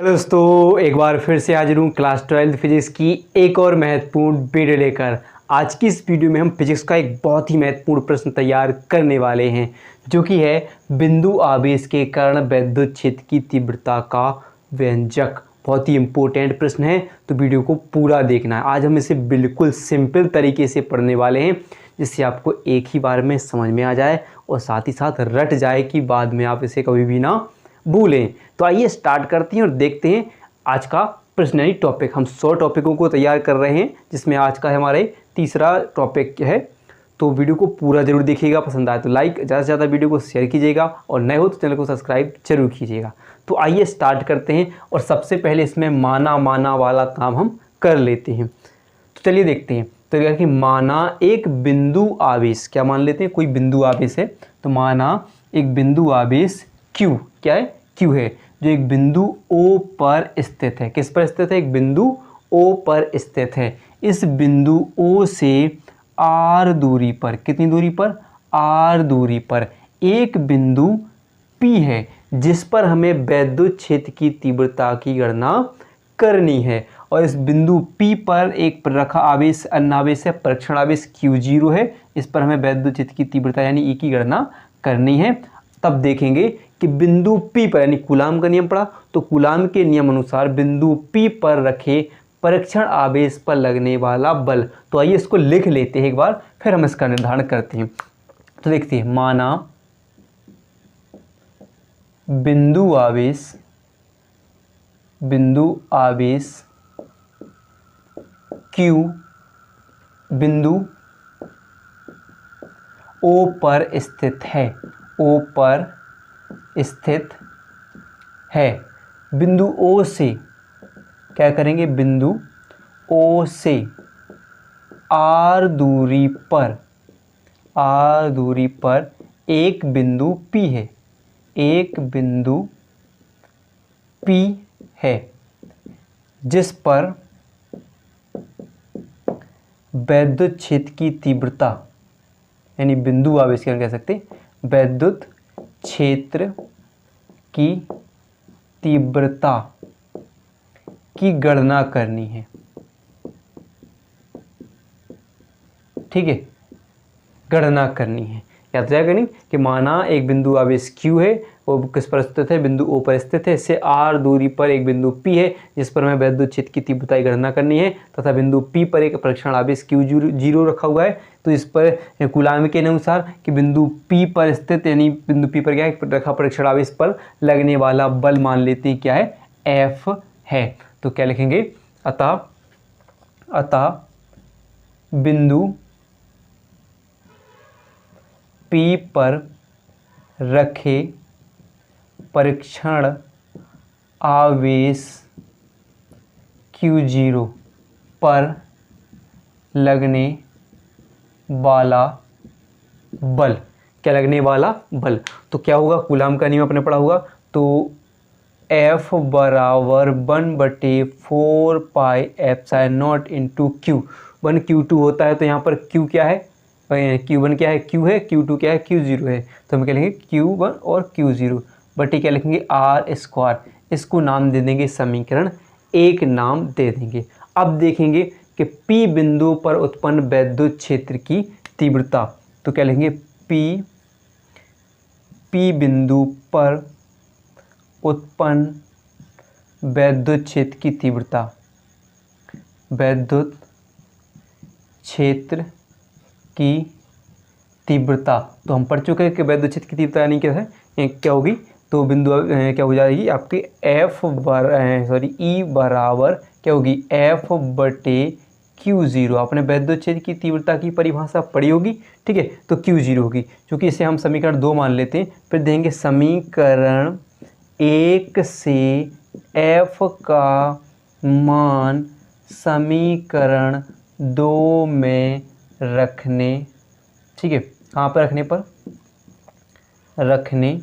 Hello दोस्तों, एक बार फिर से हाजिर हूँ क्लास 12 फिजिक्स की एक और महत्वपूर्ण वीडियो लेकर। आज की इस वीडियो में हम फिजिक्स का एक बहुत ही महत्वपूर्ण प्रश्न तैयार करने वाले हैं, जो कि है बिंदु आवेश के कारण वैद्युत क्षेत्र की तीव्रता का व्यंजक। बहुत ही इम्पोर्टेंट प्रश्न है, तो वीडियो को पूरा देखना है। आज हम इसे बिल्कुल सिंपल तरीके से पढ़ने वाले हैं, जिससे आपको एक ही बार में समझ में आ जाए और साथ ही साथ रट जाए कि बाद में आप इसे कभी भी ना भूलें। तो आइए स्टार्ट करते हैं और देखते हैं आज का प्रश्न यानी टॉपिक। हम 100 टॉपिकों को तैयार कर रहे हैं, जिसमें आज का हमारे तीसरा टॉपिक है। तो वीडियो को पूरा जरूर देखिएगा, पसंद आए तो लाइक, ज़्यादा से ज़्यादा वीडियो को शेयर कीजिएगा और नए हो तो चैनल को सब्सक्राइब जरूर कीजिएगा। तो आइए स्टार्ट करते हैं और सबसे पहले इसमें माना वाला काम हम कर लेते हैं। तो चलिए देखते हैं। तो क्या कि माना एक बिंदु आवेश, क्या मान लेते हैं, कोई बिंदु आवेश है। तो माना एक बिंदु आवेश Q, क्या है, Q है, जो एक बिंदु O पर स्थित है। किस पर स्थित है? एक बिंदु O पर स्थित है। इस बिंदु O से R दूरी पर, कितनी दूरी पर? R दूरी पर एक बिंदु P है, जिस पर हमें वैद्युत क्षेत्र की तीव्रता की गणना करनी है। और इस बिंदु P पर एक रखा आवेश, अन्नावेश है, परीक्षण आवेश Q0 है। इस पर हमें वैद्युत क्षेत्र की तीव्रता यानी E की गणना करनी है। तब देखेंगे कि बिंदु P पर, यानी कूलाम का नियम पढ़ा, तो कूलाम के नियम अनुसार बिंदु P पर रखे परीक्षण आवेश पर लगने वाला बल। तो आइए इसको लिख लेते हैं एक बार, फिर हम इसका निर्धारण करते हैं। तो देखते हैं, माना बिंदु आवेश Q बिंदु O पर स्थित है, O पर स्थित है। बिंदु O से क्या करेंगे? बिंदु O से R दूरी पर एक बिंदु P है, एक बिंदु P है, जिस पर वैद्युत क्षेत्र की तीव्रता, यानी बिंदु आवेश कह सकते हैं, वैद्युत क्षेत्र की तीव्रता की गणना करनी है। ठीक है, गणना करनी है। याद रहेगा नहीं कि माना एक बिंदु आवेश Q है, वो किस पर स्थित है? बिंदु O पर स्थित है। इससे R दूरी पर एक बिंदु P है, जिस पर हमें वैद्युत क्षेत्र की तीव्रता की गणना करनी है, तथा बिंदु P पर एक परीक्षण आवेश Q0 रखा हुआ है। तो इस पर कूलाम के अनुसार कि बिंदु P पर स्थित, यानी बिंदु P पर क्या है, रखा परीक्षण आवेश पर लगने वाला बल मान लेते हैं क्या है? F है। तो क्या लिखेंगे? अतः बिंदु P पर रखे परीक्षण आवेश Q0 पर लगने वाला बल, क्या लगने वाला बल? तो क्या होगा? कूलाम का नियम आपने पढ़ा होगा। तो F बराबर 1/4 pi epsilon not into Q। 1 Q2 होता है, तो यहाँ पर Q क्या है? Q1 क्या है? Q है। Q2 क्या है? Q0 है। तो हम क्या लिखेंगे? Q1 और Q0 बटे क्या लिखेंगे? R²। इसको नाम दे देंगे समीकरण 1 नाम दे देंगे। अब देखेंगे कि P बिंदु पर उत्पन्न वैद्युत क्षेत्र की तीव्रता। तो क्या लिखेंगे? P बिंदु पर उत्पन्न वैद्युत क्षेत्र की तीव्रता, वैद्युत क्षेत्र की तीव्रता। तो हम पढ़ चुके हैं कि वैद्युत क्षेत्र की तीव्रता यानी क्या है, क्या होगी? तो बिंदु क्या हो जाएगी आपकी? E बराबर क्या होगी? F बटे Q0। आपने वैद्युत क्षेत्र की तीव्रता की परिभाषा पढ़ी होगी, ठीक है। तो Q0 होगी, क्योंकि इसे हम समीकरण 2 मान लेते हैं। फिर देंगे समीकरण 1 से F का मान समीकरण 2 में रखने, ठीक है, कहाँ पर रखने पर? रखने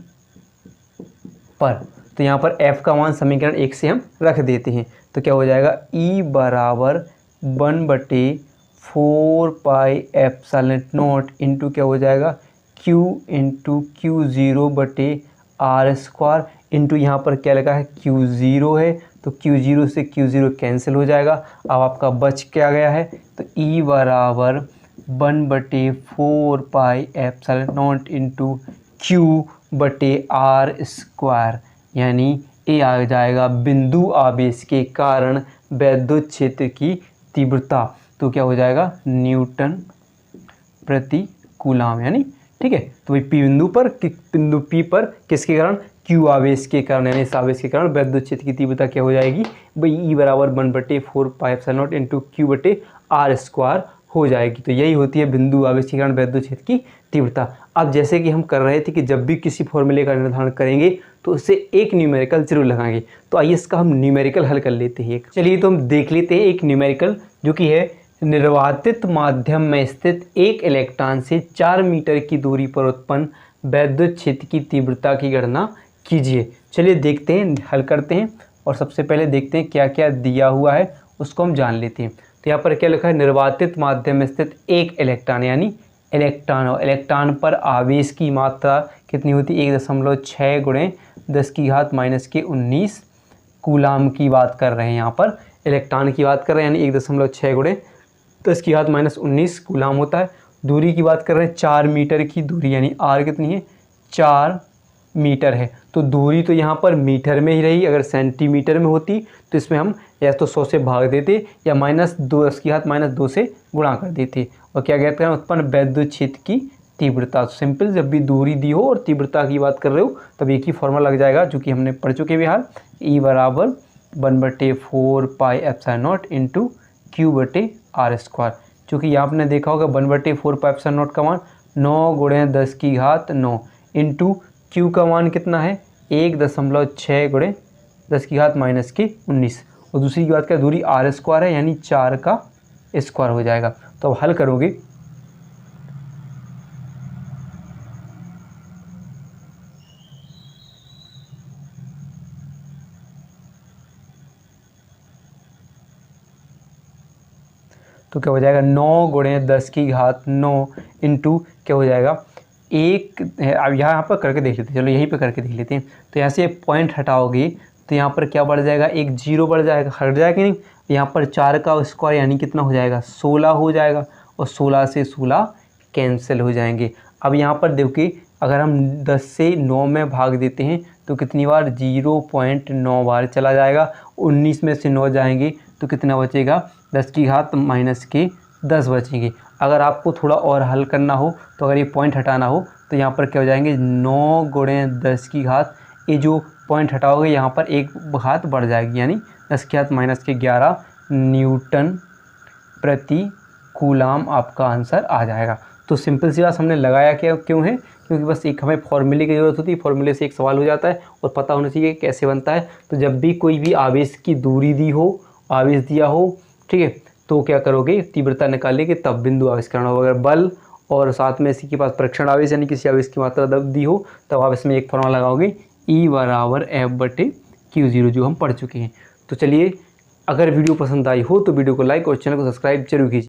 पर। तो यहाँ पर F का मान समीकरण 1 से हम रख देते हैं। तो क्या हो जाएगा? E बराबर 1/4 पाई एप्सिलॉन नॉट इंटू क्या हो जाएगा? Q इंटू Q0 बटे R²। इंटू यहाँ पर क्या लगा है Q0 है, तो Q0 से Q0 कैंसिल हो जाएगा। अब आपका बच क्या गया है, तो E बराबर 1/4 pi epsilon not into Q/r², यानी ये आ जाएगा बिंदु आवेश के कारण वैद्युत क्षेत्र की तीव्रता। तो क्या हो जाएगा, न्यूटन प्रति कूलाम, यानी ठीक है। तो भाई बिंदु P पर किसके कारण, Q आवेश के कारण, यानी इस आवेश के कारण वैद्युत क्षेत्र की तीव्रता क्या हो जाएगी भाई, E बराबर 1/4 pi epsilon not into Q/r² हो जाएगी। तो यही होती है बिंदु आवेश के कारण वैद्युत क्षेत्र की तीव्रता। अब जैसे कि हम कर रहे थे कि जब भी किसी फॉर्मूले का निर्धारण करेंगे तो उससे एक न्यूमेरिकल जरूर लगाएंगे। तो आइए इसका हम न्यूमेरिकल हल कर लेते हैं। चलिए तो हम देख लेते हैं एक न्यूमेरिकल, जो कि है निर्वातित माध्यम में स्थित एक इलेक्ट्रॉन से 4 मीटर की दूरी पर उत्पन्न वैद्युत क्षेत्र की तीव्रता की गणना कीजिए। चलिए देखते हैं, हल करते हैं। और सबसे पहले देखते हैं क्या क्या दिया हुआ है, उसको हम जान लेते हैं। तो यहाँ पर क्या लिखा है, निर्वातित माध्यम में स्थित एक इलेक्ट्रॉन, यानी इलेक्ट्रॉन पर आवेश की मात्रा कितनी होती है, 1.6 × 10⁻⁻19 कूलाम की बात कर रहे हैं। यहाँ पर इलेक्ट्रॉन की बात कर रहे हैं, यानी 1.6 × 10⁻⁻19 कूलाम होता है। दूरी की बात कर रहे हैं, 4 मीटर की दूरी, यानी r कितनी है, 4 मीटर है। तो दूरी तो यहाँ पर मीटर में ही रही, अगर सेंटीमीटर में होती तो इसमें हम या तो 100 से भाग देते या -10⁻⁻2 से गुणा कर देते। और क्या कहते हैं, उत्पन्न वैद्युत क्षेत्र की तीव्रता। सिंपल, जब भी दूरी दी हो और तीव्रता की बात कर रहे हो तब एक ही फॉर्मूला लग जाएगा, जो कि हमने पढ़ चुके भी हाल, E बराबर 1/4 pi epsilon not into Q/r²। चूँकि आपने देखा होगा 1/4 पाई एप्सिलॉन नॉट का मान 9 × 10⁻9 इंटू Q का मान कितना है, 1.6 × 10⁻⁻19। और दूसरी की बात करें, दूरी r² है, यानी 4 का स्क्वायर हो जाएगा। तो अब हल करोगे तो क्या हो जाएगा, 9 × 10⁻9 इंटू क्या हो जाएगा, एक। अब यहाँ पर करके देख लेते हैं, चलो यहीं पे करके देख लेते हैं। तो यहाँ से पॉइंट हटाओगे तो यहाँ पर क्या बढ़ जाएगा, एक 0 बढ़ जाएगा, हट जाएगा कि नहीं। यहाँ पर 4 का स्क्वायर यानी कितना हो जाएगा, 16 हो जाएगा, और 16 से 16 कैंसिल हो जाएंगे। अब यहाँ पर देखिए, अगर हम 10 से 9 में भाग देते हैं तो कितनी बार, 0.9 बार चला जाएगा। 19 में से 9 जाएंगे तो कितना बचेगा, 10⁻10 बचेंगे। अगर आपको थोड़ा और हल करना हो, तो अगर ये पॉइंट हटाना हो तो यहाँ पर क्या हो जाएंगे, 9 × 10⁻, ये जो पॉइंट हटाओगे यहाँ पर एक घात बढ़ जाएगी, यानी 10⁻11 न्यूटन प्रति कूलाम आपका आंसर आ जाएगा। तो सिंपल सी बात हमने लगाया क्यों है, क्योंकि बस एक हमें फॉर्मूले की ज़रूरत होती है, फॉर्मूले से एक सवाल हो जाता है और पता होना चाहिए कैसे बनता है। तो जब भी कोई भी आवेश की दूरी दी हो, आवेश दिया हो, ठीक है, तो क्या करोगे, तीव्रता निकालेंगे, तब बिंदु आवेश करना होगा। अगर बल और साथ में इसी के पास परीक्षण आवेश यानी किसी आवेश की मात्रा दब दी हो, तब आप इसमें एक फॉर्मूला लगाओगे, E बराबर F/Q0, जो हम पढ़ चुके हैं। तो चलिए, अगर वीडियो पसंद आई हो तो वीडियो को लाइक और चैनल को सब्सक्राइब जरूर कीजिए।